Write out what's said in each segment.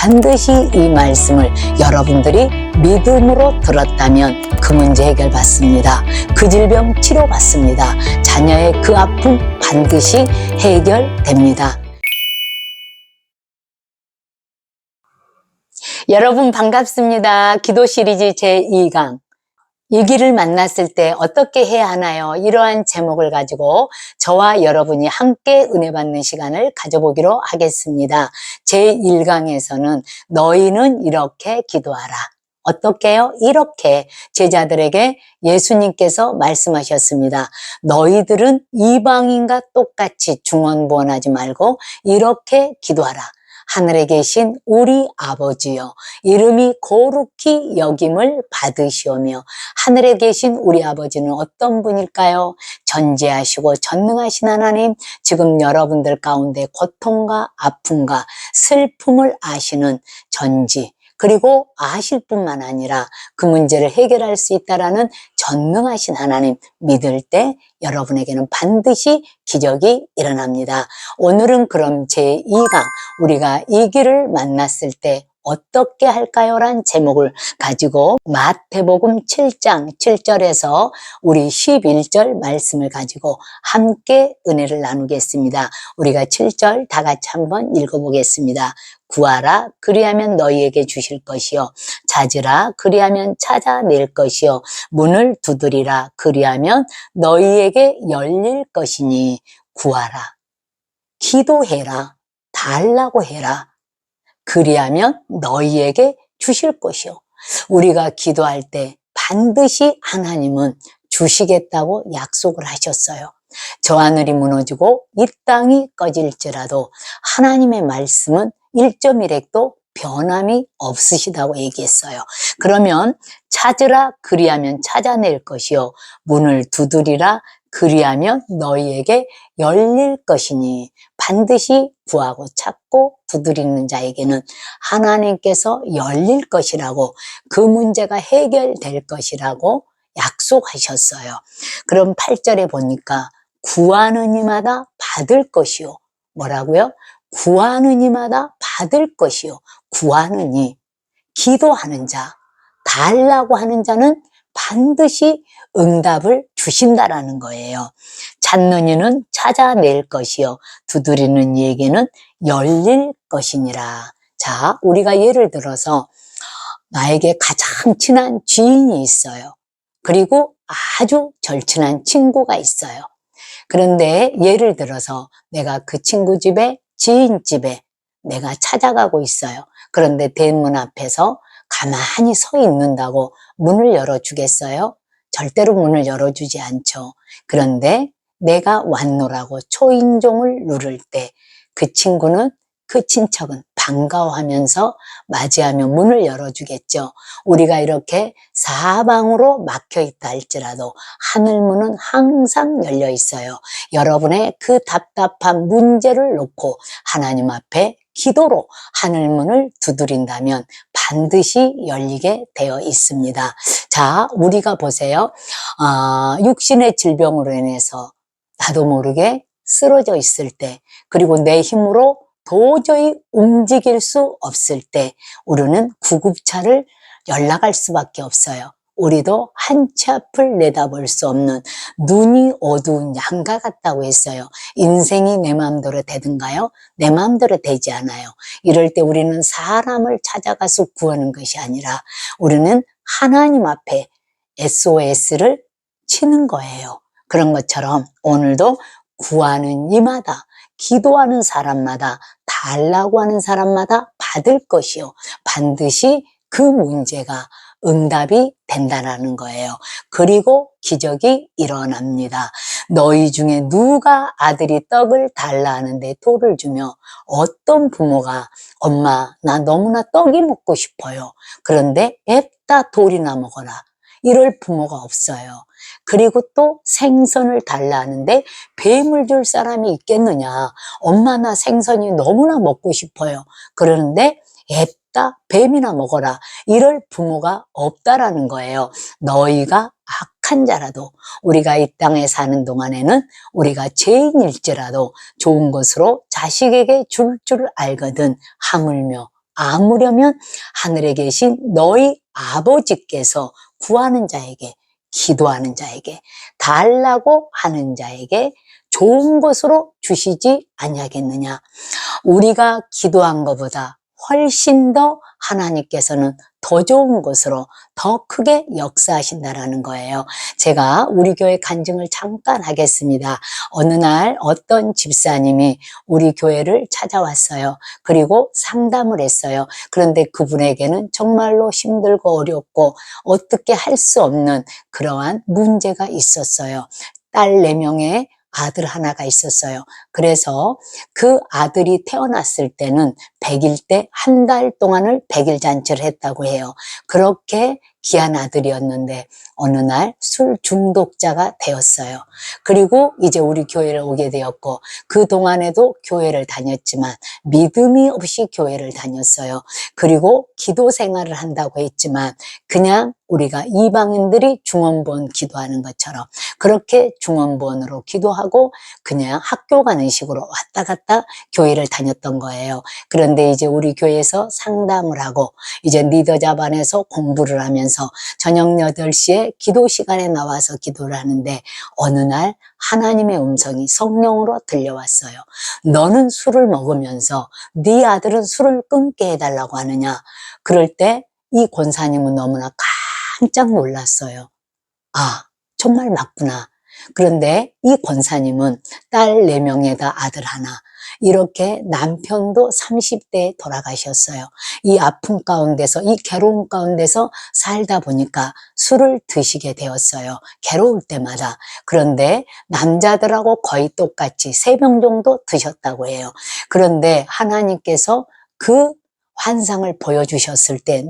반드시 이 말씀을 여러분들이 믿음으로 들었다면 그 문제 해결받습니다. 그 질병 치료받습니다. 자녀의 그 아픔 반드시 해결됩니다. 여러분 반갑습니다. 기도 시리즈 제2강 위기를 만났을 때 어떻게 해야 하나요? 이러한 제목을 가지고 저와 여러분이 함께 은혜 받는 시간을 가져보기로 하겠습니다. 제1강에서는 너희는 이렇게 기도하라. 어떻게요? 이렇게 제자들에게 예수님께서 말씀하셨습니다. 너희들은 이방인과 똑같이 중언부언하지 말고 이렇게 기도하라. 하늘에 계신 우리 아버지여, 이름이 거룩히 여김을 받으시오며, 하늘에 계신 우리 아버지는 어떤 분일까요? 전지하시고 전능하신 하나님, 지금 여러분들 가운데 고통과 아픔과 슬픔을 아시는 전지, 그리고 아실 뿐만 아니라 그 문제를 해결할 수 있다라는 전능하신 하나님 믿을 때 여러분에게는 반드시 기적이 일어납니다. 오늘은 그럼 제2강 우리가 이 길을 만났을 때 어떻게 할까요? 란 제목을 가지고 마태복음 7장 7절에서 우리 11절 말씀을 가지고 함께 은혜를 나누겠습니다. 우리가 7절 다 같이 한번 읽어보겠습니다. 구하라 그리하면 너희에게 주실 것이요 찾으라 그리하면 찾아낼 것이요 문을 두드리라 그리하면 너희에게 열릴 것이니 구하라 기도해라 달라고 해라 그리하면 너희에게 주실 것이요 우리가 기도할 때 반드시 하나님은 주시겠다고 약속을 하셨어요. 저 하늘이 무너지고 이 땅이 꺼질지라도 하나님의 말씀은 1.1핵도 변함이 없으시다고 얘기했어요. 그러면 찾으라 그리하면 찾아낼 것이요 문을 두드리라 그리하면 너희에게 열릴 것이니 반드시 구하고 찾고 두드리는 자에게는 하나님께서 열릴 것이라고 그 문제가 해결될 것이라고 약속하셨어요. 그럼 8절에 보니까 구하는 이마다 받을 것이요. 뭐라고요? 구하는 이마다 받을 것이요. 구하는 이, 기도하는 자, 달라고 하는 자는 반드시 응답을 주신다라는 거예요. 찾는 이는 찾아낼 것이요. 두드리는 이에게는 열릴 것이니라. 자, 우리가 예를 들어서 나에게 가장 친한 지인이 있어요. 그리고 아주 절친한 친구가 있어요. 그런데 예를 들어서 내가 그 친구 집에 지인 집에 내가 찾아가고 있어요. 그런데 대문 앞에서 가만히 서 있는다고 문을 열어주겠어요? 절대로 문을 열어주지 않죠. 그런데 내가 왔노라고 초인종을 누를 때 그 친구는 그 친척은 반가워하면서 맞이하며 문을 열어주겠죠. 우리가 이렇게 사방으로 막혀있다 할지라도 하늘문은 항상 열려 있어요. 여러분의 그 답답한 문제를 놓고 하나님 앞에 기도로 하늘문을 두드린다면 반드시 열리게 되어 있습니다. 자, 우리가 보세요. 육신의 질병으로 인해서 나도 모르게 쓰러져 있을 때, 그리고 내 힘으로 도저히 움직일 수 없을 때 우리는 구급차를 연락할 수밖에 없어요. 우리도 한 치 앞을 내다볼 수 없는 눈이 어두운 양과 같다고 했어요. 인생이 내 마음대로 되든가요? 내 마음대로 되지 않아요. 이럴 때 우리는 사람을 찾아가서 구하는 것이 아니라 우리는 하나님 앞에 SOS를 치는 거예요. 그런 것처럼 오늘도 구하는 이마다 기도하는 사람마다 달라고 하는 사람마다 받을 것이요 반드시 그 문제가 응답이 된다는 거예요. 그리고 기적이 일어납니다. 너희 중에 누가 아들이 떡을 달라 하는데 돌을 주며 어떤 부모가 엄마 나 너무나 떡이 먹고 싶어요. 그런데 앱다 돌이나 먹어라. 이럴 부모가 없어요. 그리고 또 생선을 달라 하는데 뱀을 줄 사람이 있겠느냐. 엄마 나 생선이 너무나 먹고 싶어요. 그러는데 앱다 뱀이나 먹어라. 이럴 부모가 없다라는 거예요. 너희가 악한 자라도 우리가 이 땅에 사는 동안에는 우리가 죄인일지라도 좋은 것으로 자식에게 줄 줄 알거든 하물며 아무려면 하늘에 계신 너희 아버지께서 구하는 자에게, 기도하는 자에게, 달라고 하는 자에게 좋은 것으로 주시지 아니하겠느냐. 우리가 기도한 것보다 훨씬 더 하나님께서는 더 좋은 것으로 더 크게 역사하신다라는 거예요. 제가 우리 교회 간증을 잠깐 하겠습니다. 어느 날 어떤 집사님이 우리 교회를 찾아왔어요. 그리고 상담을 했어요. 그런데 그분에게는 정말로 힘들고 어렵고 어떻게 할 수 없는 그러한 문제가 있었어요. 딸 4명의 아들 하나가 있었어요. 그래서 그 아들이 태어났을 때는 100일 때 한 달 동안을 100일 잔치를 했다고 해요. 그렇게 귀한 아들이었는데 어느 날 술 중독자가 되었어요. 그리고 이제 우리 교회를 오게 되었고 그동안에도 교회를 다녔지만 믿음이 없이 교회를 다녔어요. 그리고 기도 생활을 한다고 했지만 그냥 우리가 이방인들이 중원본 기도하는 것처럼 그렇게 중원본으로 기도하고 그냥 학교 가는 식으로 왔다 갔다 교회를 다녔던 거예요. 그런데 이제 우리 교회에서 상담을 하고 이제 리더 자반에서 공부를 하면서 저녁 8시에 기도 시간에 나와서 기도를 하는데 어느 날 하나님의 음성이 성령으로 들려왔어요. 너는 술을 먹으면서 네 아들은 술을 끊게 해달라고 하느냐. 그럴 때 이 권사님은 너무나 깜짝 놀랐어요. 아, 정말 맞구나. 그런데 이 권사님은 딸 4명에다 아들 하나, 이렇게 남편도 30대에 돌아가셨어요. 이 아픔 가운데서, 이 괴로움 가운데서 살다 보니까 술을 드시게 되었어요. 괴로울 때마다. 그런데 남자들하고 거의 똑같이 3병 정도 드셨다고 해요. 그런데 하나님께서 그 환상을 보여주셨을 때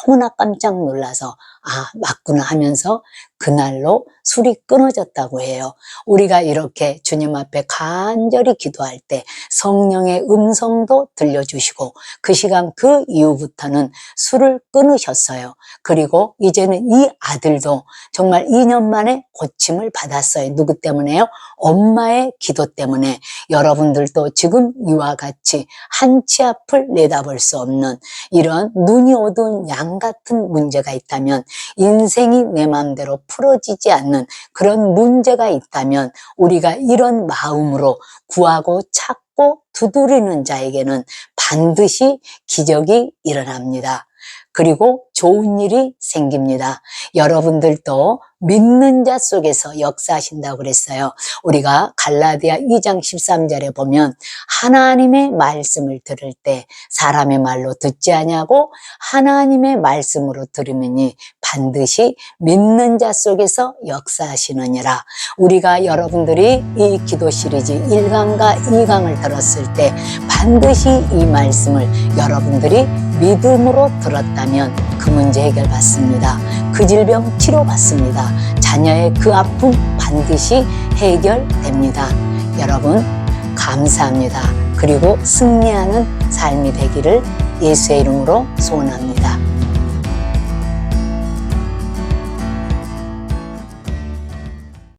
너무나 깜짝 놀라서 아, 맞구나 하면서 그날로 술이 끊어졌다고 해요. 우리가 이렇게 주님 앞에 간절히 기도할 때 성령의 음성도 들려주시고 그 시간 그 이후부터는 술을 끊으셨어요. 그리고 이제는 이 아들도 정말 2년 만에 고침을 받았어요. 누구 때문에요? 엄마의 기도 때문에. 여러분들도 지금 이와 같이 한치 앞을 내다볼 수 없는 이런 눈이 어두운 양 같은 문제가 있다면 인생이 내 마음대로 풀어지지 않는 그런 문제가 있다면 우리가 이런 마음으로 구하고 찾고 두드리는 자에게는 반드시 기적이 일어납니다. 그리고 좋은 일이 생깁니다. 여러분들도 믿는 자 속에서 역사하신다고 그랬어요. 우리가 갈라디아 2장 13절에 보면 하나님의 말씀을 들을 때 사람의 말로 듣지 아니하고 하나님의 말씀으로 들으면 반드시 믿는 자 속에서 역사하시느니라. 우리가 여러분들이 이 기도 시리즈 1강과 2강을 들었을 때 반드시 이 말씀을 여러분들이 믿음으로 들었다면 그 문제 해결받습니다. 그 질병 치료받습니다. 자녀의 그 아픔 반드시 해결됩니다. 여러분 감사합니다. 그리고 승리하는 삶이 되기를 예수의 이름으로 소원합니다.